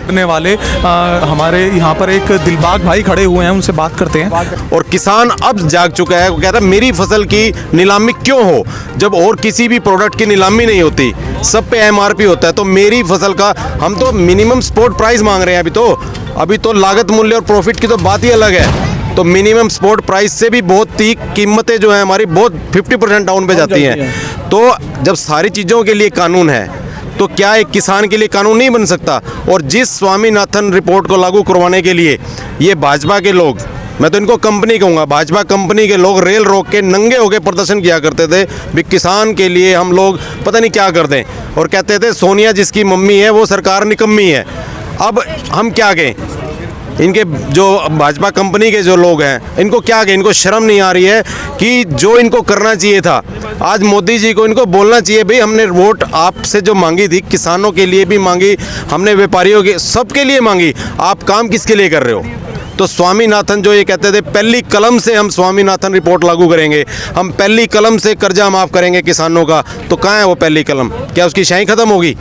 करने वाले हमारे यहाँ पर एक दिलबाग भाई खड़े हुए हैं, उनसे बात करते हैं। और किसान अब जाग चुका है, वो कहता है मेरी फसल की नीलामी क्यों हो, जब और किसी भी प्रोडक्ट की नीलामी नहीं होती, सब पे एमआरपी होता है, तो मेरी फसल का हम तो मिनिमम स्पॉट प्राइस मांग रहे हैं। अभी तो लागत मूल्य और प्रॉफिट की तो बात ही अलग है। तो मिनिमम स्पॉट प्राइस से भी बहुत ही कीमतें जो है हमारी बहुत 50% डाउन पे जाती हैं। तो जब सारी चीज़ों के लिए कानून है तो क्या एक किसान के लिए कानून नहीं बन सकता? और जिस स्वामीनाथन रिपोर्ट को लागू करवाने के लिए ये भाजपा के लोग, मैं तो इनको कंपनी कहूँगा, भाजपा कंपनी के लोग रेल रोक के नंगे होकर प्रदर्शन किया करते थे भी किसान के लिए हम लोग पता नहीं क्या कर दें, और कहते थे सोनिया जिसकी मम्मी है वो सरकार निकम्मी है। अब हम क्या कहें, इनके जो भाजपा कंपनी के जो लोग हैं इनको क्या कहें, इनको शर्म नहीं आ रही है कि जो इनको करना चाहिए था, आज मोदी जी को इनको बोलना चाहिए भाई हमने वोट आपसे जो मांगी थी, किसानों के लिए भी मांगी हमने, व्यापारियों के सबके लिए मांगी, आप काम किसके लिए कर रहे हो? तो स्वामीनाथन जो ये कहते थे पहली कलम से हम स्वामीनाथन रिपोर्ट लागू करेंगे, हम पहली कलम से कर्जा माफ़ करेंगे किसानों का, तो कहाँ है वो पहली कलम? क्या उसकी शाही ख़त्म होगी?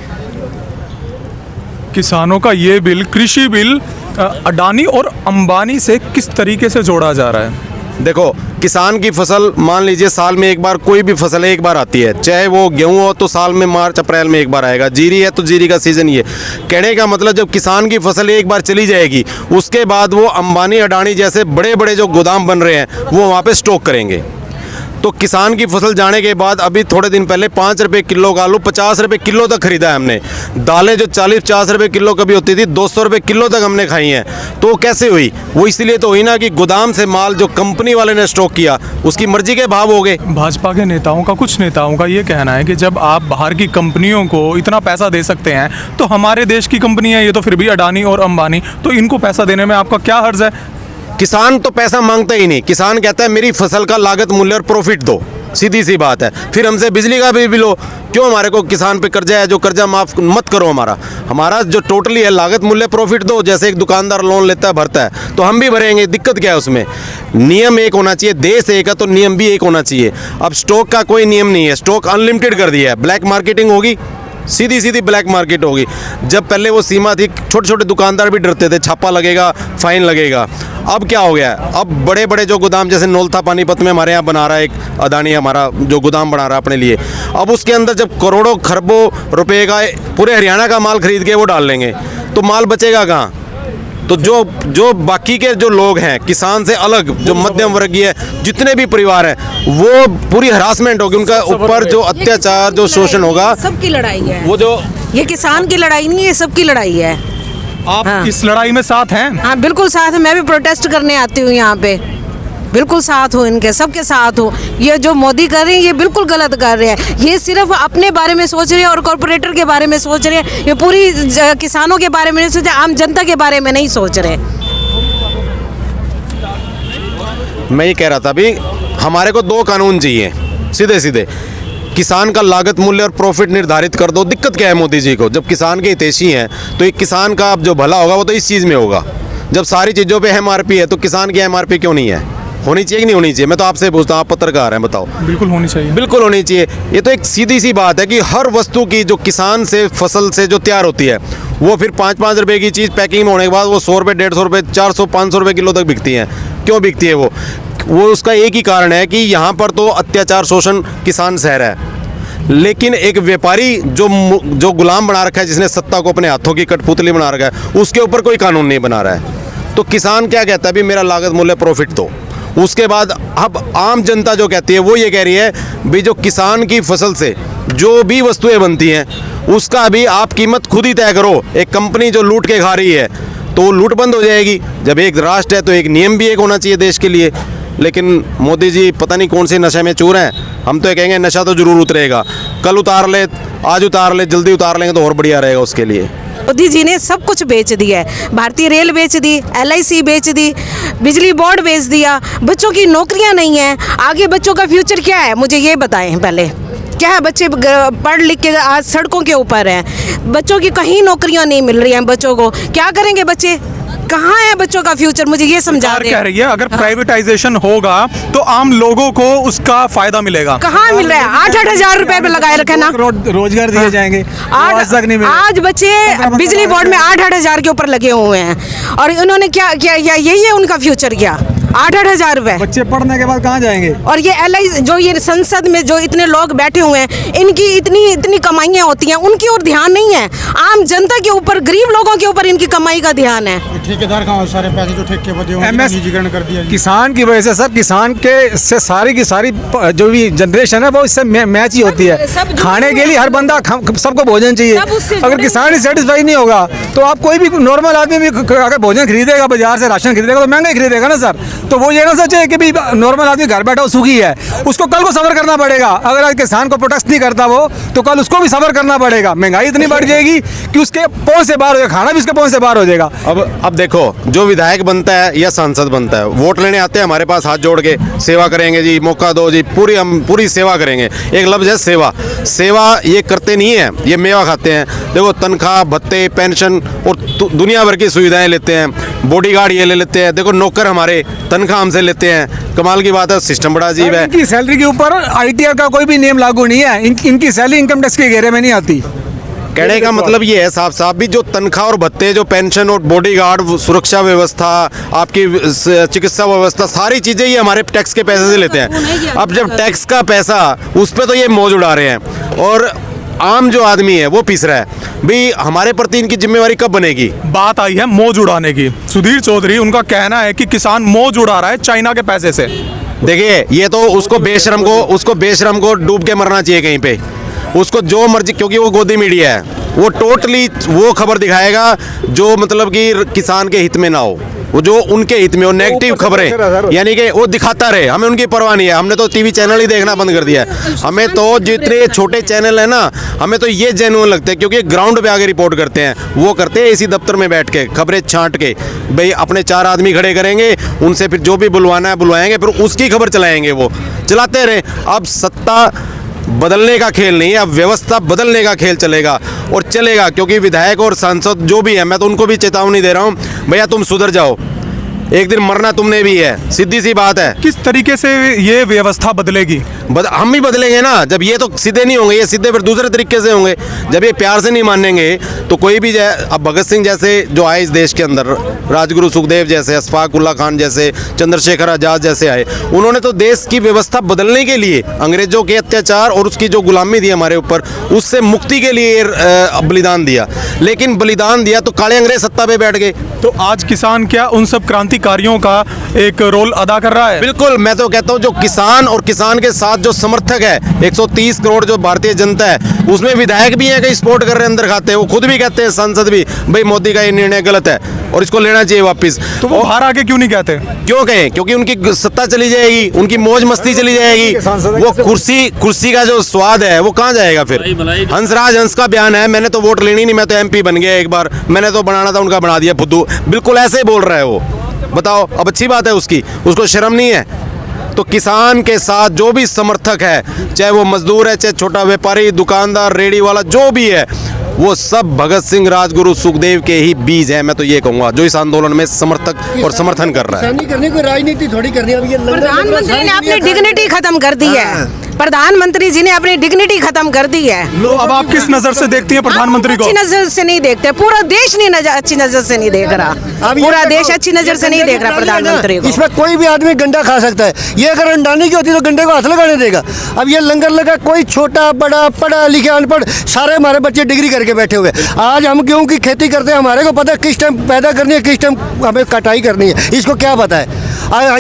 किसानों का ये बिल, कृषि बिल, अडानी और अंबानी से किस तरीके से जोड़ा जा रहा है? देखो, किसान की फसल मान लीजिए साल में एक बार, कोई भी फसल एक बार आती है, चाहे वो गेहूं हो तो साल में मार्च अप्रैल में एक बार आएगा, जीरी है तो जीरी का सीज़न ये। कहने का मतलब जब किसान की फसल एक बार चली जाएगी उसके बाद वो अंबानी अडानी जैसे बड़े बड़े जो गोदाम बन रहे हैं वो वहाँ पे स्टॉक करेंगे। तो किसान की फसल जाने के बाद अभी थोड़े दिन पहले 5 रुपये किलो का आलू 50 रुपये किलो तक खरीदा है हमने। दालें जो 40-50 रुपये किलो कभी होती थी 200 रुपये किलो तक हमने खाई हैं। तो कैसे हुई? वो इसलिए तो हुई ना कि गोदाम से माल जो कंपनी वाले ने स्टॉक किया उसकी मर्जी के भाव हो गए। भाजपा के नेताओं का, कुछ नेताओं का ये कहना है कि जब आप बाहर की कंपनियों को इतना पैसा दे सकते हैं तो हमारे देश की कंपनी है ये तो फिर भी अडानी और अंबानी, तो इनको पैसा देने में आपका क्या हर्ज है? किसान तो पैसा मांगता ही नहीं, किसान कहता है मेरी फसल का लागत मूल्य और प्रॉफिट दो, सीधी सी बात है। फिर हमसे बिजली का बिल लो, क्यों हमारे को किसान पे कर्जा है जो कर्जा माफ़ मत करो, हमारा जो टोटली है लागत मूल्य प्रॉफिट दो। जैसे एक दुकानदार लोन लेता है भरता है तो हम भी भरेंगे, दिक्कत क्या है उसमें? नियम एक होना चाहिए, देश एक है तो नियम भी एक होना चाहिए। अब स्टॉक का कोई नियम नहीं है, स्टॉक अनलिमिटेड कर दिया है, ब्लैक मार्केटिंग होगी, सीधी सीधी ब्लैक मार्केट होगी। जब पहले वो सीमा थी छोटे छोटे दुकानदार भी डरते थे छापा लगेगा, फाइन लगेगा। अब क्या हो गया है? अब बड़े बड़े जो गोदाम, जैसे नौलथा पानीपत में हमारे यहाँ बना रहा है एक अदानी, हमारा जो गोदाम बना रहा है अपने लिए, अब उसके अंदर जब करोड़ों खरबों रुपए का पूरे हरियाणा का माल खरीद के वो डाल लेंगे तो माल बचेगा कहाँ? तो जो बाकी के जो लोग हैं किसान से अलग, जो मध्यम वर्गीय जितने भी परिवार हैं वो पूरी हरासमेंट होगी, उनका ऊपर जो अत्याचार जो शोषण होगा। सबकी लड़ाई है वो जो ये किसान की लड़ाई नहीं है, सबकी लड़ाई है। आप इस लड़ाई में साथ हैं? हाँ बिल्कुल साथ है, मैं भी प्रोटेस्ट करने आती हूँ यहाँ पे, बिल्कुल साथ हो इनके, सबके साथ हो। ये जो मोदी कर रहे हैं ये बिल्कुल गलत कर रहे हैं, ये सिर्फ अपने बारे में सोच रहे हैं और कॉरपोरेटर के बारे में सोच रहे हैं, ये पूरी किसानों के बारे में नहीं सोच रहे, आम जनता के बारे में नहीं सोच रहे। मैं ये कह रहा था अभी, हमारे को 2 कानून चाहिए सीधे सीधे। किसान का लागत मूल्य और प्रॉफिट निर्धारित कर दो। दिक्कत क्या है मोदी जी को? जब किसान के हितैषी हैं तो एक किसान का जो भला होगा वो तो इस चीज़ में होगा। जब सारी चीज़ों पे एमआरपी है तो किसान की एमआरपी क्यों नहीं है? होनी चाहिए कि नहीं होनी चाहिए? मैं तो आपसे पूछता हूँ, आप पत्रकार हैं, बताओ। बिल्कुल होनी चाहिए, बिल्कुल होनी चाहिए। ये तो एक सीधी सी बात है कि हर वस्तु की जो किसान से फसल से जो तैयार होती है वो फिर 5-5 रुपये की चीज़ पैकिंग में होने के बाद वो 100 रुपये, 150 रुपये, 400-500 रुपये किलो तक बिकती हैं। क्यों बिकती है वो उसका एक ही कारण है कि यहाँ पर तो अत्याचार शोषण किसान सह रहा है, लेकिन एक व्यापारी जो गुलाम बना रखा है, जिसने सत्ता को अपने हाथों की कठपुतली बना रखा है, उसके ऊपर कोई कानून नहीं बना रहा है। तो किसान क्या कहता है? भी मेरा लागत मूल्य प्रॉफिट दो। उसके बाद अब आम जनता जो कहती है वो ये कह रही है भी जो किसान की फसल से जो भी वस्तुएं बनती हैं उसका भी आप कीमत खुद ही तय करो। एक कंपनी जो लूट के खा रही है तो वो लूट बंद हो जाएगी। जब एक राष्ट्र है तो एक नियम भी एक होना चाहिए देश के लिए। लेकिन मोदी जी पता नहीं कौन से नशे में चूर हैं। हम तो ये कहेंगे नशा तो ज़रूर उतरेगा, कल उतार ले, आज उतार ले, जल्दी उतार लेंगे तो और बढ़िया रहेगा उसके लिए। मोदी जी ने सब कुछ बेच दिया है, भारतीय रेल बेच दी, LIC बेच दी, बिजली बोर्ड बेच दिया, बच्चों की नौकरियां नहीं है। आगे बच्चों का फ्यूचर क्या है मुझे ये बताएं पहले। क्या है, बच्चे पढ़ लिख के आज सड़कों के ऊपर हैं, बच्चों की कहीं नौकरियां नहीं मिल रही हैं। बच्चों को क्या करेंगे बच्चे? कहाँ है बच्चों का फ्यूचर, मुझे ये समझा सरकार दे। कह रही है अगर प्राइवेटाइजेशन होगा तो आम लोगों को उसका फायदा मिलेगा। कहाँ मिल रहा है? 8-8 हजार रुपए पे लगाए रखे ना। रोजगार दिए जाएंगे, आज तक नहीं मिले। आज बच्चे बिजली बोर्ड में 8-8 हजार के ऊपर लगे हुए हैं और इन्होंने क्या किया, यही है उनका फ्यूचर क्या? 8-8 हजार रुपए। बच्चे पढ़ने के बाद कहाँ जाएंगे? और ये LI जो ये संसद में जो इतने लोग बैठे हुए हैं, इनकी इतनी कमाइयाँ होती हैं, उनकी ओर ध्यान नहीं है। आम जनता के ऊपर, गरीब लोगों के ऊपर इनकी कमाई का ध्यान है। ठेकेदार कहाँ, सारे पैसे जो ठेके पर दिए MS निजीकरण कर दिया। किसान की वजह से सर, किसान के से सारी की सारी जो भी जनरेशन है वो इससे मैच ही होती है। सब खाने के लिए हर बंदा सबको भोजन चाहिए। सब उससे अगर जुड़े किसान ही सेटिस्फाई नहीं होगा तो आप कोई भी नॉर्मल आदमी भी अगर भोजन खरीदेगा, बाजार से राशन खरीदेगा तो महंगा ही खरीदेगा ना सर। तो वो ये ना सोचे कि भी नॉर्मल आदमी घर बैठा सुखी है, उसको कल को सफर करना पड़ेगा। अगर आज किसान को प्रोटेक्ट नहीं करता वो, तो कल उसको भी सफर करना पड़ेगा। महंगाई इतनी बढ़ जाएगी कि उसके पहुंच से बाहर हो जाएगा, खाना भी उसके पहुंच से बाहर हो जाएगा। अब देखो, जो विधायक बनता है या सांसद बनता है, वोट लेने आते हैं हमारे पास हाथ जोड़ के, सेवा करेंगे जी, मौका दो जी, हम पूरी सेवा करेंगे। एक लफ्ज है सेवा। सेवा ये करते नहीं है, ये मेवा खाते हैं। देखो, तनख्वाह, भत्ते, पेंशन और दुनिया भर की सुविधाएं लेते हैं। बॉडीगार्ड ये ले लेते हैं। देखो, नौकर हमारे तनख्वाह हमसे लेते हैं। कमाल की बात है, सिस्टम बड़ा अजीब है। इनकी सैलरी के ऊपर ITR का कोई भी नियम लागू नहीं है। इनकी सैलरी इनकम टैक्स के घेरे में नहीं आती। कहने का मतलब ये है साफ साफ भी, जो तनख्वाह और भत्ते, जो पेंशन और बॉडीगार्ड, सुरक्षा व्यवस्था, आपकी चिकित्सा व्यवस्था, सारी चीज़ें ये हमारे टैक्स के पैसे से लेते हैं। अब जब टैक्स का पैसा उस पर तो ये मौज उड़ा रहे हैं और आम जो आदमी है वो पीस रहा है। भाई हमारे प्रति इनकी जिम्मेवारी कब बनेगी? बात आई है मौज उड़ाने की। सुधीर चौधरी, उनका कहना है कि किसान मौज उड़ा रहा है चाइना के पैसे से। देखिए, ये तो उसको बेशरम को डूब के मरना चाहिए कहीं पे। उसको जो मर्जी, क्योंकि वो गोदी मीडिया है, वो टोटली वो खबर दिखाएगा जो मतलब कि किसान के हित में ना हो, वो जो उनके हित में हो, नेगेटिव खबरें, यानी कि वो दिखाता रहे। हमें उनकी परवाह नहीं है। हमने तो टीवी चैनल ही देखना बंद कर दिया है। हमें तो जितने छोटे चैनल है ना, हमें तो ये जेन्युइन लगते हैं, क्योंकि ग्राउंड पे आके रिपोर्ट करते हैं। वो करते हैं इसी दफ्तर में बैठ के, खबरें छांट के। भाई अपने 4 आदमी खड़े करेंगे, उनसे फिर जो भी बुलवाना है बुलवाएंगे, फिर उसकी खबर चलाएंगे, वो चलाते रहे। अब सत्ता बदलने का खेल नहीं है, अब व्यवस्था बदलने का खेल चलेगा और चलेगा। क्योंकि विधायक और सांसद जो भी है, मैं तो उनको भी चेतावनी दे रहा हूँ, भैया तुम सुधर जाओ, एक दिन मरना तुमने भी है, सीधी सी बात है। किस तरीके से ये व्यवस्था बदलेगी? हम ही बदलेंगे ना। जब ये तो सीधे नहीं होंगे, ये सीधे फिर दूसरे तरीके से होंगे। जब ये प्यार से नहीं मानेंगे तो कोई भी अब भगत सिंह जैसे जो आए इस देश के अंदर, राजगुरु सुखदेव जैसे, अशफाक उल्ला खान जैसे, चंद्रशेखर आजाद जैसे आए, उन्होंने तो देश की व्यवस्था बदलने के लिए, अंग्रेजों के अत्याचार और उसकी जो गुलामी थी हमारे ऊपर, उससे मुक्ति के लिए बलिदान दिया। लेकिन बलिदान दिया तो काले अंग्रेज सत्ता पे बैठ गए। तो आज किसान क्या उन सब क्रांतिकारियों का एक रोल अदा कर रहा है? बिल्कुल, मैं तो कहता हूँ जो किसान और किसान के साथ जो समर्थक है, 130 करोड़ जो भारतीय जनता है, उसमें विधायक भी हैं, कहीं सपोर्ट कर रहे हैं, अंदर खाते हैं। वो खुद भी कहते हैं, सांसद भी, भाई मोदी का ये निर्णय गलत है और इसको लेना चाहिए वापस। तो वो बाहर आके क्यों नहीं कहते? क्यों कहें? क्योंकि उनकी सत्ता चली जाएगी, उनकी मौज मस्ती चली जाएगी। वो कुर्सी का जो स्वाद है वो कहाँ जाएगा फिर? हंस का बयान है, मैंने तो वोट लेनी नहीं, मैं तो MP बन गया एक बार, मैंने तो बनाना था, उनका बना दिया फुद्दू। बिल्कुल ऐसे ही बोल रहा है वो। बताओ, अब अच्छी बात है उसको शर्म नहीं है? तो किसान के साथ जो भी समर्थक है, चाहे वो मजदूर है, चाहे छोटा व्यापारी, दुकानदार, रेडी वाला, जो भी है, वो सब भगत सिंह, राजगुरु, सुखदेव के ही बीज हैं। मैं तो ये कहूँगा, जो इस आंदोलन में समर्थक और समर्थन कर रहा है। करने को राजनीति थोड़ी करनी है। अब ये प्रधानमंत्री ने अपनी डिग्निटी खत्म कर दी है। प्रधानमंत्री जी ने अपनी डिग्निटी खत्म कर दी है। लो, अब आप किस नजर से देखती हैं प्रधानमंत्री को? अच्छी नजर से नहीं देखते, पूरा देश नहीं अच्छी नजर से नहीं देख रहा। पूरा देश अच्छी नजर से नहीं देख रहा प्रधानमंत्री को। इसमें कोई भी आदमी गंडा खा सकता है। ये अगर अंडानी की होती तो गंडे को हाथ लगाने देगा। अब ये लंगर लगा, कोई छोटा बड़ा, पढ़ा लिखा अनपढ़, सारे हमारे बच्चे डिग्री करके बैठे हुए। आज हम गेहूं की खेती करते हैं, हमारे को पता है किस टाइम पैदा करनी है, किस टाइम हमें कटाई करनी है। इसको क्या पता है?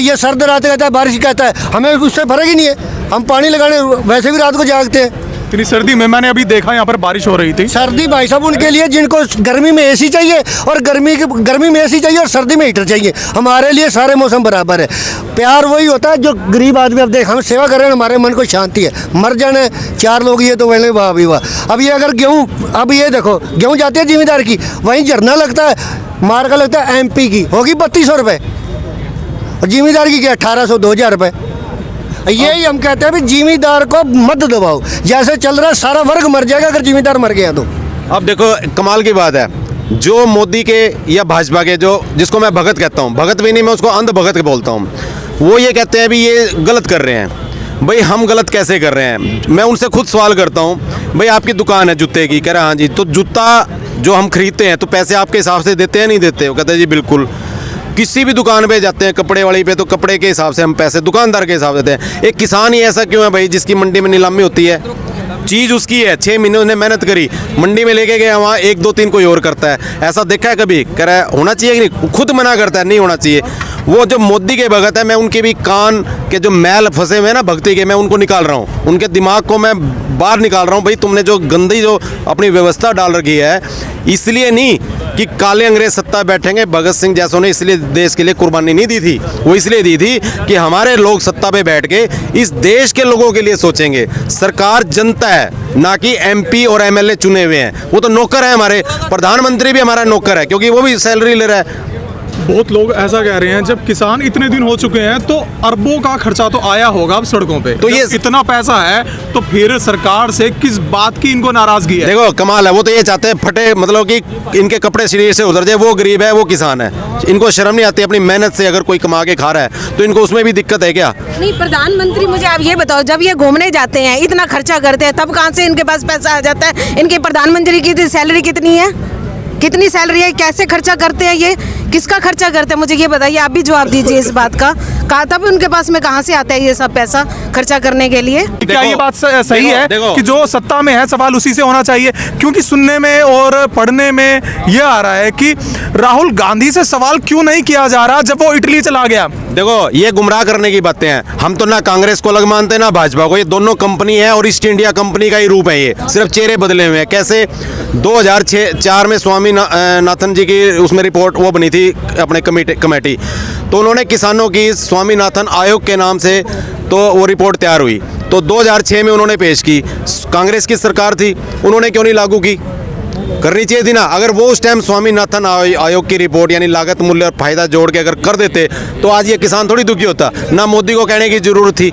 ये सर्द रात कहता है, बारिश कहता है, हमें उससे फर्क ही नहीं है। हम पानी लगाने वैसे भी रात को जागते हैं। इतनी सर्दी में मैंने अभी देखा यहाँ पर बारिश हो रही थी। सर्दी भाई साहब उनके लिए जिनको गर्मी में AC चाहिए और गर्मी में AC चाहिए और सर्दी में हीटर चाहिए। हमारे लिए सारे मौसम बराबर है। प्यार वही होता है जो गरीब आदमी, अब देख हम सेवा कर रहे हैं, हमारे मन को शांति है। मर जाने 4 लोग ये तो वैसे वाह भी वाह। अब ये अगर गेहूँ, अब ये देखो गेहूँ जाती है जिम्मेदार की, वहीं झरना लगता है, मार्का लगता है MP की, होगी 3200 रुपये और जिम्मेदार की क्या 1800 2000 रुपये। यही हम कहते हैं भी जिम्मेदार को मत दबाओ। जैसे चल रहा है सारा वर्ग मर जाएगा अगर जिम्मेदार मर गया तो। अब देखो, कमाल की बात है, जो मोदी के या भाजपा के जो जिसको मैं भगत कहता हूँ, भगत भी नहीं, मैं उसको अंध भगत बोलता हूँ, वो ये कहते हैं भी ये गलत कर रहे हैं। भाई हम गलत कैसे कर रहे हैं? मैं उनसे खुद सवाल करता हूँ, भाई आपकी दुकान है जूते की, कह रहे हाँ जी, तो जूता जो हम खरीदते हैं तो पैसे आपके हिसाब से देते हैं नहीं देते? वो कहते हैं जी बिल्कुल। किसी भी दुकान पे जाते हैं कपड़े वाली पे, तो कपड़े के हिसाब से हम पैसे दुकानदार के हिसाब से देते हैं। एक किसान ही ऐसा क्यों है भाई जिसकी मंडी में नीलामी होती है? चीज़ उसकी है, 6 महीने उसने मेहनत करी, मंडी में लेके गया, वहाँ 1 2 3 कोई और करता है। ऐसा देखा है कभी? कह रहा है होना चाहिए कि नहीं? खुद मना करता है नहीं होना चाहिए। वो जो मोदी के भगत है, मैं उनके भी कान के जो मैल फंसे हुए हैं ना भक्ति के, मैं उनको निकाल रहा हूँ, उनके दिमाग को मैं बाहर निकाल रहा हूँ। भाई तुमने जो गंदी जो अपनी व्यवस्था डाल रखी है, इसलिए नहीं कि काले अंग्रेज सत्ता बैठेंगे, भगत सिंह जैसों ने इसलिए देश के लिए कुर्बानी नहीं दी थी, वो इसलिए दी थी कि हमारे लोग सत्ता पे बैठ के इस देश के लोगों के लिए सोचेंगे। सरकार जनता है, ना कि MP और MLA चुने हुए हैं। वो तो नौकर है हमारे, प्रधानमंत्री भी हमारा नौकर है, क्योंकि वो भी सैलरी ले रहा है। बहुत लोग ऐसा कह रहे हैं, जब किसान इतने दिन हो चुके हैं तो अरबों का खर्चा तो आया होगा अब सड़कों पे, तो ये जब इतना पैसा है तो फिर सरकार से किस बात की इनको नाराजगी है? देखो कमाल है, वो तो ये चाहते हैं फटे, मतलब कि इनके कपड़े शरीर से उतर जाए। वो गरीब है, वो किसान है, इनको शर्म नहीं आती अपनी मेहनत से अगर कोई कमा के खा रहा है तो इनको उसमें भी दिक्कत है क्या? नहीं, प्रधानमंत्री मुझे आप ये बताओ, जब ये घूमने जाते हैं इतना खर्चा करते हैं, तब कहाँ से इनके पास पैसा आ जाता है? इनके प्रधानमंत्री की सैलरी कितनी है? कितनी सैलरी है? कैसे खर्चा करते हैं ये? किसका खर्चा करते हैं? मुझे ये बताइए, आप भी जवाब दीजिए इस बात का। कहा तब उनके पास में कहाँ से आता है ये सब पैसा खर्चा करने के लिए? क्या ये बात सही है देखो। कि जो सत्ता में है सवाल उसी से होना चाहिए? क्योंकि सुनने में और पढ़ने में ये आ रहा है कि राहुल गांधी से सवाल क्यों नहीं किया जा रहा जब वो इटली चला गया। देखो ये गुमराह करने की बातें हैं। हम तो ना कांग्रेस को अलग मानते हैं ना भाजपा को, ये दोनों कंपनी है और ईस्ट इंडिया कंपनी का ही रूप है। ये सिर्फ चेहरे बदले हुए हैं। कैसे 2004 में स्वामीनाथन जी की उसमें रिपोर्ट वो बनी थी अपने कमेटी, तो उन्होंने किसानों की स्वामीनाथन आयोग के नाम से तो वो रिपोर्ट तैयार हुई, तो 2006 में उन्होंने पेश की। कांग्रेस की सरकार थी, उन्होंने क्यों नहीं लागू की? करनी चाहिए थी ना। अगर वो उस टाइम स्वामीनाथन आयोग की रिपोर्ट यानी लागत मूल्य और फायदा जोड़ के अगर कर देते तो आज ये किसान थोड़ी दुखी होता, ना मोदी को कहने की जरूरत थी।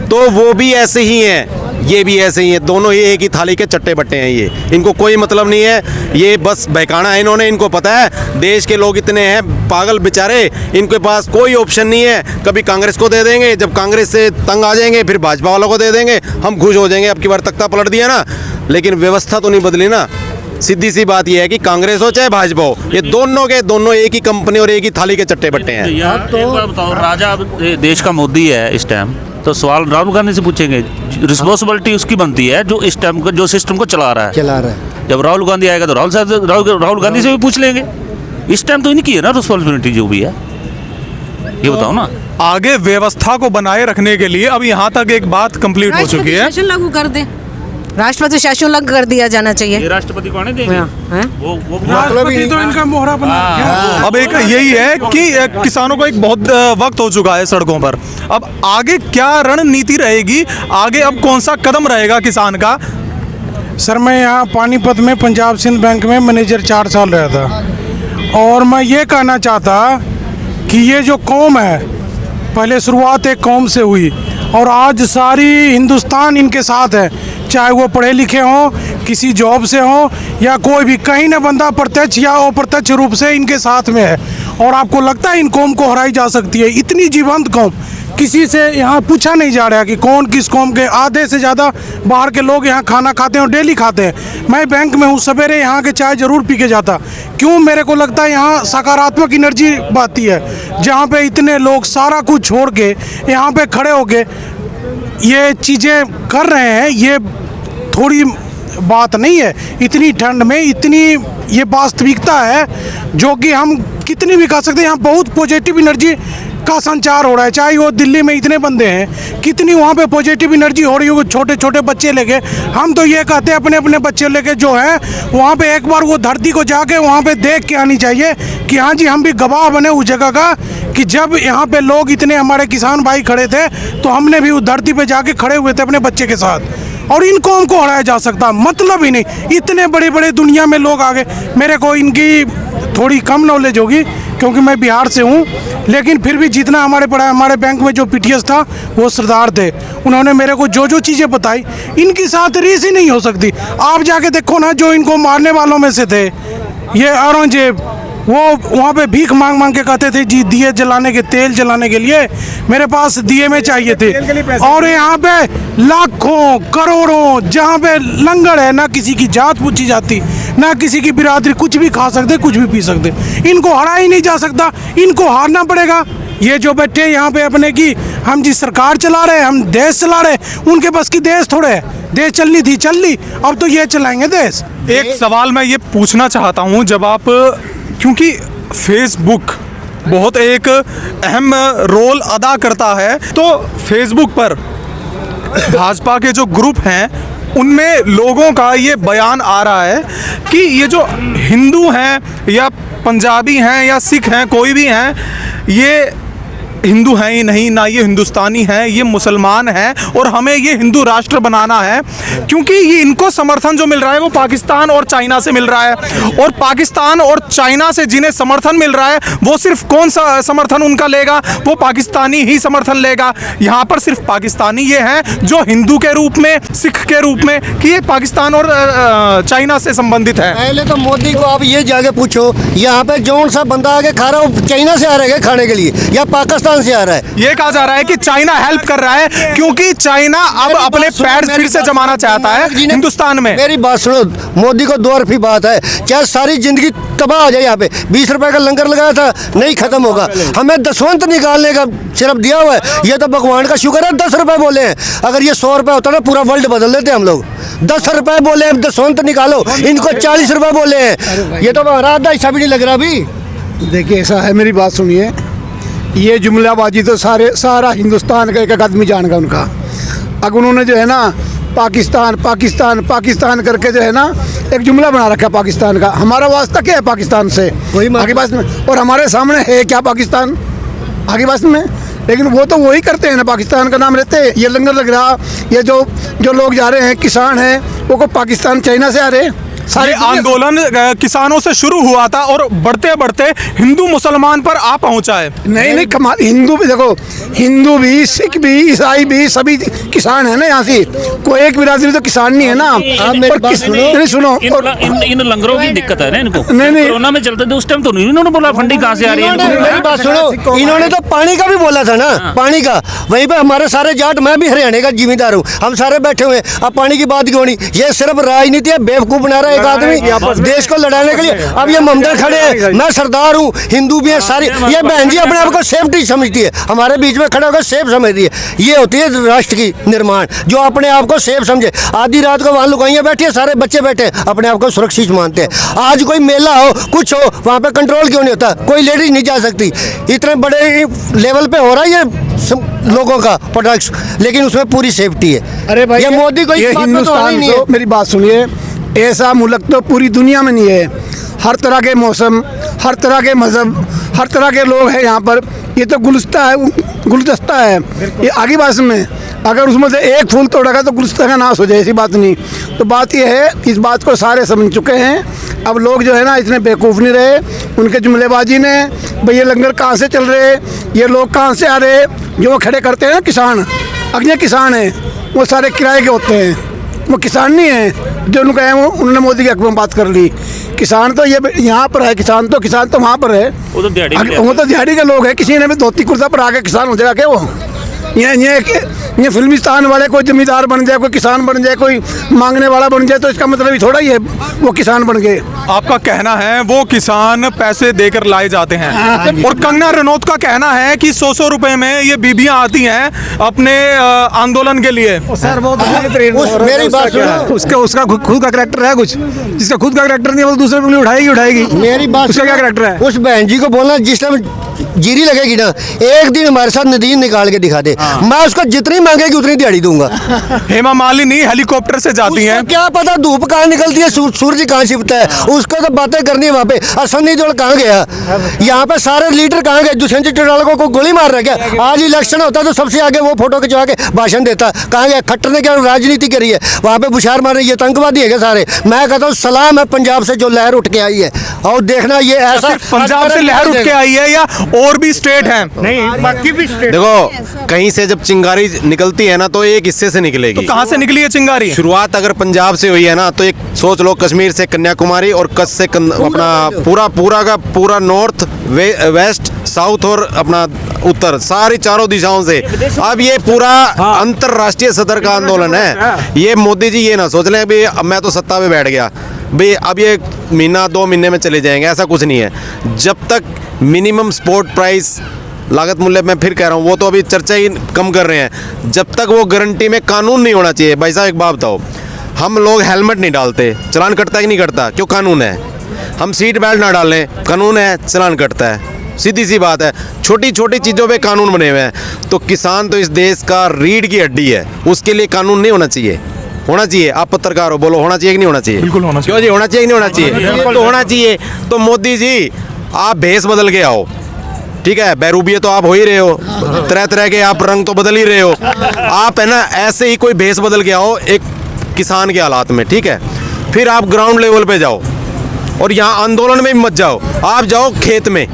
तो वो भी ऐसे ही हैं, ये भी ऐसे ही हैं, दोनों ही एक ही थाली के चट्टे बट्टे हैं। ये इनको कोई मतलब नहीं है, ये बस बहकाना है इन्होंने। इनको पता है देश के लोग इतने हैं पागल बेचारे, इनके पास कोई ऑप्शन नहीं है। कभी कांग्रेस को दे देंगे, जब कांग्रेस से तंग आ जाएंगे फिर भाजपा वालों को दे देंगे, हम खुश हो जाएंगे। अब की बार तख्ता पलट दिया ना, लेकिन व्यवस्था तो नहीं बदली ना। सीधी सी बात यह है कि कांग्रेस हो चाहे भाजपा हो, ये दोनों के दोनों एक ही कंपनी और एक ही थाली के चट्टे बट्टे हैं। यार तो एक बार बताओ, राजा देश का मोदी है इस टाइम, तो सवाल राहुल गांधी से पूछेंगे। रिस्पॉन्सिबिलिटी उसकी बनती है जो इस टाइम जो सिस्टम को चला रहा है। जब राहुल गांधी आएगा तो राहुल गांधी से भी पूछ लेंगे। इस टाइम तो इनकी है ना रिस्पॉन्सिबिलिटी जो भी है, ये बताओ ना। आगे व्यवस्था को बनाए रखने के लिए अब यहाँ तक एक बात कंप्लीट हो चुकी है। शासन लागू कर दे, राष्ट्रपति शासन लागू कर दिया जाना चाहिए। ये राष्ट्रपति को आने देंगे? हैं? वो राष्ट्रपति तो इनका मोहरा बना है। अब एक यही है कि किसानों को एक बहुत वक्त हो चुका है सड़कों पर। अब आगे क्या रणनीति रहेगी, आगे अब कौन सा कदम रहेगा किसान का? सर मैं यहाँ पानीपत में पंजाब सिंध बैंक में मैनेजर 4 साल रहा था, और मैं ये कहना चाहता कि ये जो कौम है, पहले शुरुआत एक कौम से हुई और आज सारी हिंदुस्तान इनके साथ है। चाहे वो पढ़े लिखे हों, किसी जॉब से हों या कोई भी, कहीं ना बंदा प्रत्यक्ष या अप्रत्यक्ष रूप से इनके साथ में है। और आपको लगता है इन कौम को हराई जा सकती है? इतनी जीवंत कौम, किसी से यहाँ पूछा नहीं जा रहा कि कौन किस कौम के। आधे से ज़्यादा बाहर के लोग यहाँ खाना खाते हैं और डेली खाते हैं। मैं बैंक में हूँ, सवेरे यहाँ के चाय ज़रूर पी के जाता। क्यों? मेरे को लगता है यहाँ सकारात्मक एनर्जी बहती है, जहाँ पे इतने लोग सारा कुछ छोड़ के यहाँ पे खड़े होके ये चीज़ें कर रहे हैं। ये थोड़ी बात नहीं है, इतनी ठंड में इतनी ये वास्तविकता है जो कि हम कितनी भी कह सकते हैं। यहाँ बहुत पॉजिटिव एनर्जी का संचार हो रहा है। चाहे वो दिल्ली में इतने बंदे हैं, कितनी वहाँ पे पॉजिटिव एनर्जी हो रही है। छोटे छोटे बच्चे लेके, हम तो ये कहते हैं अपने अपने बच्चे लेके जो है वहाँ पे एक बार वो धरती को जाके वहाँ पे देख के आनी चाहिए कि हाँ जी हम भी गवाह बने उस जगह का, कि जब यहाँ पे लोग इतने हमारे किसान भाई खड़े थे तो हमने भी उस धरती पे जाके खड़े हुए थे अपने बच्चे के साथ। और इनको हमको हराया जा सकता मतलब ही नहीं। इतने बड़े बड़े दुनिया में लोग आ गए। मेरे को इनकी थोड़ी कम नॉलेज होगी क्योंकि मैं बिहार से हूँ, लेकिन फिर भी जितना हमारे पढ़ा, हमारे बैंक में जो PTS था वो सरदार थे, उन्होंने मेरे को जो जो चीज़ें बताई, इनकी साथ रीस ही नहीं हो सकती। आप जाके देखो ना, जो इनको मारने वालों में से थे, ये औरंगजेब वो वहाँ पे भीख मांग मांग के कहते थे जी दिए जलाने के, तेल जलाने के लिए मेरे पास दिए में चाहिए थे। और यहाँ पे लाखों करोड़ों जहाँ पे लंगर है, ना किसी की जात पूछी जाती, ना किसी की बिरादरी, कुछ भी खा सकते, कुछ भी पी सकते। इनको हरा ही नहीं जा सकता, इनको हारना पड़ेगा। ये जो बैठे यहाँ पे अपने की हम जी सरकार चला रहे हैं, हम देश चला रहे हैं, उनके बस की देश थोड़े है। देश चलनी थी चल ली, अब तो ये चलाएंगे देश। एक सवाल मैं ये पूछना चाहता हूँ, जब आप, क्योंकि फेसबुक बहुत एक अहम रोल अदा करता है, तो फेसबुक पर भाजपा के जो ग्रुप हैं उनमें लोगों का ये बयान आ रहा है कि ये जो हिंदू हैं या पंजाबी हैं या सिख हैं, कोई भी हैं, ये हिंदू हैं ही नहीं, ना ये हिंदुस्तानी हैं, ये मुसलमान हैं और हमें ये हिंदू राष्ट्र बनाना है। क्योंकि ये इनको समर्थन जो मिल रहा है वो पाकिस्तान और चाइना से मिल रहा है, और पाकिस्तान और चाइना से जिन्हें समर्थन मिल रहा है वो सिर्फ कौन सा समर्थन उनका लेगा, वो पाकिस्तानी ही समर्थन लेगा। यहाँ पर सिर्फ पाकिस्तानी ये हैं जो हिंदू के रूप में, सिख के रूप में, कि ये पाकिस्तान और चाइना से संबंधित है। पहले तो मोदी को आप ये जाके पूछो, यहाँ पे जौन सा बंदा आके खा रहा है चाइना से आ रहा है खाने के लिए या पाकिस्तान से आ रहा है? ये कहा जा रहा है कि चाइना हेल्प कर रहा है, क्योंकि चाइना अब अपने पैर फिर से जमाना चाहता है हिंदुस्तान में। मेरी बात सुनो, मोदी को 2 रुपये बात है, चाहे सारी जिंदगी तबाह हो जाए। यहाँ पे 20 रुपए का लंगर लगाया था, नहीं खत्म होगा। हमें दसवंत निकालने का सिर्फ दिया हुआ है, ये तो भगवान का शुक्र है 10 रुपए बोले हैं। अगर ये 100 रुपए होता ना पूरा वर्ल्ड बदल देते हम लोग। 10 रुपए बोले हैं, दसवंत निकालो, इनको 40 रुपए बोले हैं, ये तो हमारा आधा हिस्सा भी नहीं लग रहा अभी। देखिए ऐसा है, मेरी बात सुनिए, ये जुमलाबाजी तो सारा हिंदुस्तान का एक आदमी जानेगा उनका। अगर उन्होंने जो है ना पाकिस्तान पाकिस्तान पाकिस्तान करके जो है ना एक जुमला बना रखा है पाकिस्तान का। हमारा वास्ता क्या है पाकिस्तान से? आगे बात में, और हमारे सामने है क्या पाकिस्तान आगे बात में? लेकिन वो तो वही करते हैं ना, पाकिस्तान का नाम लेते हैं। ये लंगर लग रहा, ये जो लोग जा रहे हैं किसान हैं, वो को पाकिस्तान चाइना से आ रहे हैं। सारे आंदोलन किसानों से शुरू हुआ था और बढ़ते बढ़ते हिंदू मुसलमान पर आ पहुंचा है। नहीं कमाल, हिंदू भी देखो, हिंदू भी, सिख भी, ईसाई भी, सभी किसान है ना। यहाँ से कोई एक बिरादरी तो किसान नहीं है ना। नहीं सुनो, इन लंगरों की दिक्कत है ना इनको। नहीं कोरोना में चलते थे उस टाइम तो नहीं इन्होंने बोला फंडी कहाँ से आ रही है। मेरी बात सुनो, इन्होंने तो पानी का भी बोला था ना, पानी का। वहीं पे हमारे सारे जाट, मैं भी हरियाणा का जिम्मेदार हूँ, हम सारे बैठे हुए हैं। अब पानी की बात क्यों नहीं? ये सिर्फ राजनीति है, बेवकूफ बना रहा है एक आदमी देश को लड़ाने के लिए। अब ये ममदर खड़े हैं, मैं सरदार हूँ, हिंदू भी है सारी। ये बहन जी अपने आप को सेफ्टी समझती है, हमारे बीच में खड़े होकर सेफ समझ रही है। ये होती है राष्ट्र की निर्माण, जो अपने आप को सेफ समझे। आधी रात को वहाँ लुगाइयाँ बैठी है, सारे बच्चे बैठे हैं, अपने आप को सुरक्षित मानते हैं। आज कोई मेला हो, कुछ हो, वहाँ पे कंट्रोल क्यों नहीं होता? कोई लेडीज नहीं जा सकती। इतने बड़े लेवल पे हो रहा है ये लोगों का प्रोडक्ट्स, लेकिन उसमें पूरी सेफ्टी है। अरे भाई, ये मोदी को ये हिंदुस्तान तो, मेरी बात सुनिए, ऐसा मुल्क तो पूरी दुनिया में नहीं है। हर तरह के मौसम, हर तरह के मज़हब, हर तरह के लोग हैं यहाँ पर। ये तो गुलदस्ता है ये आगे बात में। अगर उसमें से एक फूल तोड़ेगा तो गुलदस्ता का नाश हो जाए, ऐसी बात नहीं। तो बात ये है, इस बात को सारे समझ चुके हैं। अब लोग जो है ना इतने बेवकूफ़ नहीं रहे उनके जुमलेबाजी ने। भाई ये लंगर कहाँ से चल रहे, ये लोग कहाँ से आ रहे, जो वो खड़े करते हैं ना किसान, अगले किसान हैं, वो सारे किराए के होते हैं, वो किसान नहीं है। जो उनका है वो उन्होंने मोदी के हक में बात कर ली। किसान तो ये यहाँ पर है, किसान तो वहाँ पर है, वो तो दिहाड़ी के लोग हैं। किसी ने भी धोती कुर्ता पर आके किसान हो जाएगा क्या? वो ये फिल्मिस्तान वाले कोई जमींदार बन जाए, कोई किसान बन जाए, कोई मांगने वाला बन जाए, तो इसका मतलब ही थोड़ा ही है वो किसान बन गए। आपका कहना है वो किसान पैसे देकर लाए जाते हैं। और कंगना रनौत का कहना है कि 100 रुपए में ये बीबियां आती हैं अपने आंदोलन के लिए। सर वो मेरी बात सुनो, उसका खुद का करैक्टर है कुछ, जिसका खुद का करैक्टर नहीं है वो दूसरे को उठाएगी। मेरी बात उसका क्या करैक्टर है? उस बहन जी को बोलना, जिस टाइम जीरी लगेगी ना, एक दिन हमारे साथ नदीन निकाल के दिखा दे, मैं उसको जितनी मांगेगी उतनी दिहाड़ी दूंगा। हेमा मालिनी हेलीकॉप्टर से जाती हैं, क्या पता धूप कहाँ निकलती है, सूरज कहाँ छिपता है, उसको तो बातें करनी है। वहाँ पे असनी जोड़ कहाँ गया, यहाँ पे सारे लीडर कहाँ गए? दुष्यंत चौटाला को गोली मार रहा क्या? आज इलेक्शन होता तो सबसे आगे वो फोटो खिंचवा के भाषण देता। कहाँ गया? खट्टर ने क्या राजनीति करी है वहाँ पे? बुशार मार रही है, आतंकवादी है सारे। मैं कहता हूँ सलाम है पंजाब से जो लहर उठ के आई है, और देखना ये ऐसा पंजाब से लहर उठ के आई है या और भी स्टेट हैं। नहीं बाकी भी स्टेट देखो कहीं से जब चिंगारी निकलती है ना तो एक हिस्से से निकलेगी। कहाँ से निकली है चिंगारी? शुरुआत अगर पंजाब से हुई है ना तो एक सोच लो कश्मीर से कन्याकुमारी और कच्छ से अपना पूरा नॉर्थ वेस्ट साउथ और अपना उत्तर सारी चारों दिशाओं से। अब ये पूरा अंतरराष्ट्रीय सदर का आंदोलन है। ये मोदी जी ये ना सोच लें भाई अब मैं तो सत्ता पे बैठ गया भाई अब ये महीना 2 महीने में चले जाएंगे, ऐसा कुछ नहीं है। जब तक मिनिमम सपोर्ट प्राइस लागत मूल्य मैं फिर कह रहा हूँ वो तो अभी चर्चा ही कम कर रहे हैं, जब तक वो गारंटी में कानून नहीं होना चाहिए। भाई साहब एक बात बताओ, हम लोग हेलमेट नहीं डालते, चलान कटता है कि नहीं कटता? क्यों? कानून है। हम सीट बेल्ट ना डालें, कानून है, चलान कटता है। सीधी सी बात है, छोटी छोटी चीज़ों पे कानून बने हुए हैं। तो किसान तो इस देश का रीढ़ की हड्डी है, उसके लिए कानून नहीं होना चाहिए? होना चाहिए। आप पत्रकार हो, बोलो होना चाहिए कि नहीं होना चाहिए? बिल्कुल होना चाहिए। क्यों जी होना चाहिए कि नहीं होना चाहिए? तो होना चाहिए। तो मोदी जी आप भेष बदल के आओ, ठीक है, बैरूबिये तो आप हो ही रहे हो, तरह तरह के आप रंग तो बदल ही रहे हो। आप है ना ऐसे ही कोई भेष बदल के आओ एक किसान के हालात में, ठीक है। फिर आप ग्राउंड लेवल पे जाओ और यहाँ आंदोलन में भी मत जाओ, आप जाओ खेत में,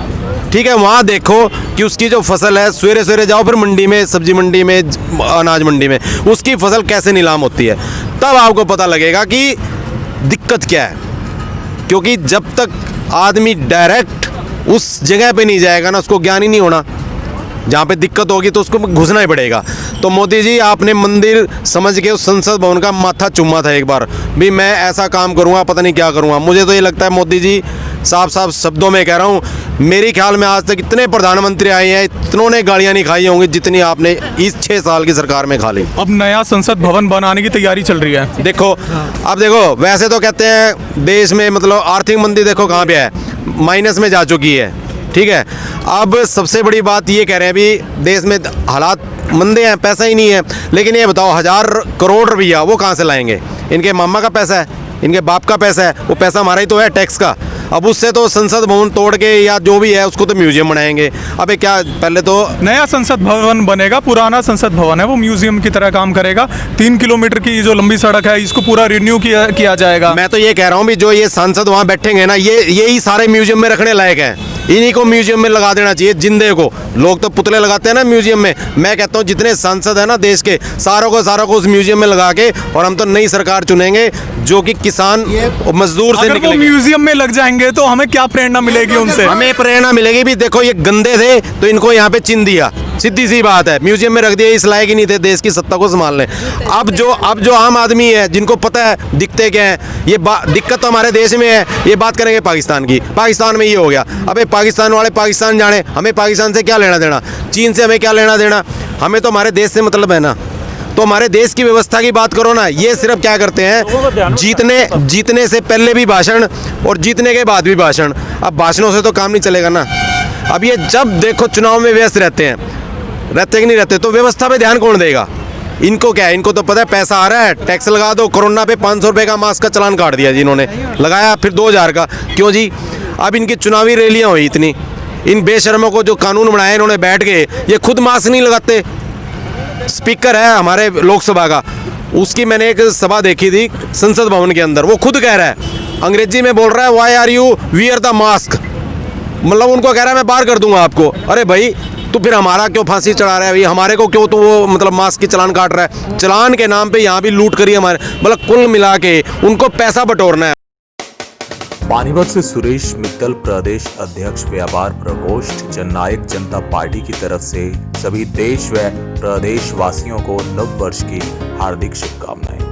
ठीक है, वहाँ देखो कि उसकी जो फसल है, सवेरे सवेरे जाओ फिर मंडी में, सब्जी मंडी में, अनाज मंडी में, उसकी फसल कैसे नीलाम होती है, तब आपको पता लगेगा कि दिक्कत क्या है। क्योंकि जब तक आदमी डायरेक्ट उस जगह पे नहीं जाएगा ना, उसको ज्ञान ही नहीं होना। जहाँ पे दिक्कत होगी तो उसको घुसना ही पड़ेगा। तो मोदी जी आपने मंदिर समझ के उस संसद भवन का माथा चुम्मा था एक बार भी, मैं ऐसा काम करूँगा, पता नहीं क्या करूँगा। मुझे तो ये लगता है मोदी जी, साफ साफ शब्दों में कह रहा हूँ, मेरे ख्याल में आज तक इतने प्रधानमंत्री आए हैं, इतनों ने गालियाँ नहीं खाई होंगी जितनी आपने इस 6 साल की सरकार में खा ली। अब नया संसद भवन बनाने की तैयारी चल रही है। देखो अब देखो, वैसे तो कहते हैं देश में मतलब आर्थिक मंदी देखो कहाँ पे है, माइनस में जा चुकी है, ठीक है। अब सबसे बड़ी बात ये कह रहे हैं भी देश में हालात मंदे हैं, पैसा ही नहीं है। लेकिन ये बताओ 1000 करोड़ रुपया वो कहाँ से लाएंगे? इनके मामा का पैसा है, इनके बाप का पैसा है, वो पैसा हमारा ही तो है टैक्स का। अब उससे तो संसद भवन तोड़ के या जो भी है उसको तो म्यूजियम बनाएंगे। अबे क्या, पहले तो नया संसद भवन बनेगा, पुराना संसद भवन है वो म्यूजियम की तरह काम करेगा। 3 किलोमीटर की जो लंबी सड़क है इसको पूरा रिन्यू किया जाएगा। मैं तो ये कह रहा हूँ भी जो ये सांसद वहाँ बैठेंगे ना, यही सारे म्यूजियम में रखने लायक हैं। इन्हीं को म्यूजियम में लगा देना चाहिए, जिंदे को। लोग तो पुतले लगाते हैं ना म्यूजियम में, मैं कहता हूँ जितने सांसद है ना देश के, सारों को उस म्यूजियम में लगा के, और हम तो नई सरकार चुनेंगे जो कि किसान और मजदूर से अगर वो निकलेंगे। म्यूजियम में लग जाएंगे तो हमें क्या प्रेरणा मिलेगी उनसे? हमें प्रेरणा मिलेगी भी, देखो ये गंदे थे तो इनको यहाँ पे चिन दिया, सीधी सी बात है, म्यूजियम में रख दिया, इस लायक ही नहीं थे देश की सत्ता को संभालने। अब जो आम आदमी है, जिनको पता है दिक्कतें क्या है, ये दिक्कत तो हमारे देश में है, ये बात करेंगे पाकिस्तान की, पाकिस्तान में ये हो गया। अबे पाकिस्तान वाले पाकिस्तान जाने, हमें पाकिस्तान से क्या लेना देना, चीन से हमें क्या लेना देना, हमें तो हमारे देश से मतलब है ना। तो हमारे देश की व्यवस्था की बात करो ना, ये सिर्फ क्या करते हैं, जीतने से पहले भी भाषण और जीतने के बाद भी भाषण। अब भाषणों से तो काम नहीं चलेगा ना। अब ये जब देखो चुनाव में व्यस्त रहते कि नहीं रहते, तो व्यवस्था पे ध्यान कौन देगा? इनको क्या है, इनको तो पता है पैसा आ रहा है, टैक्स लगा दो। कोरोना पे 500 रुपये का मास्क का चालान काट दिया जी इन्होंने, लगाया फिर 2000 का। क्यों जी? अब इनकी चुनावी रैलियाँ हुई इतनी, इन बेशर्मों को जो कानून बनाए इन्होंने बैठ के, ये खुद मास्क नहीं लगाते। स्पीकर है हमारे लोकसभा का, उसकी मैंने एक सभा देखी थी संसद भवन के अंदर, वो खुद कह रहा है, अंग्रेजी में बोल रहा है, why are you wear the mask, मतलब उनको कह रहा है मैं बाहर कर दूंगा आपको। अरे भाई तो फिर हमारा क्यों फांसी चढ़ा रहा है भाई, हमारे को क्यों तो वो मतलब मास्क की चालान काट रहा है? चालान के नाम पे यहाँ भी लूट करी हमारे, मतलब कुल मिला के उनको पैसा बटोरना है। पानीपत से सुरेश मित्तल, प्रदेश अध्यक्ष व्यापार प्रकोष्ठ जननायक जनता पार्टी की तरफ से सभी देश व प्रदेश वासियों को नव वर्ष की हार्दिक शुभकामनाएं।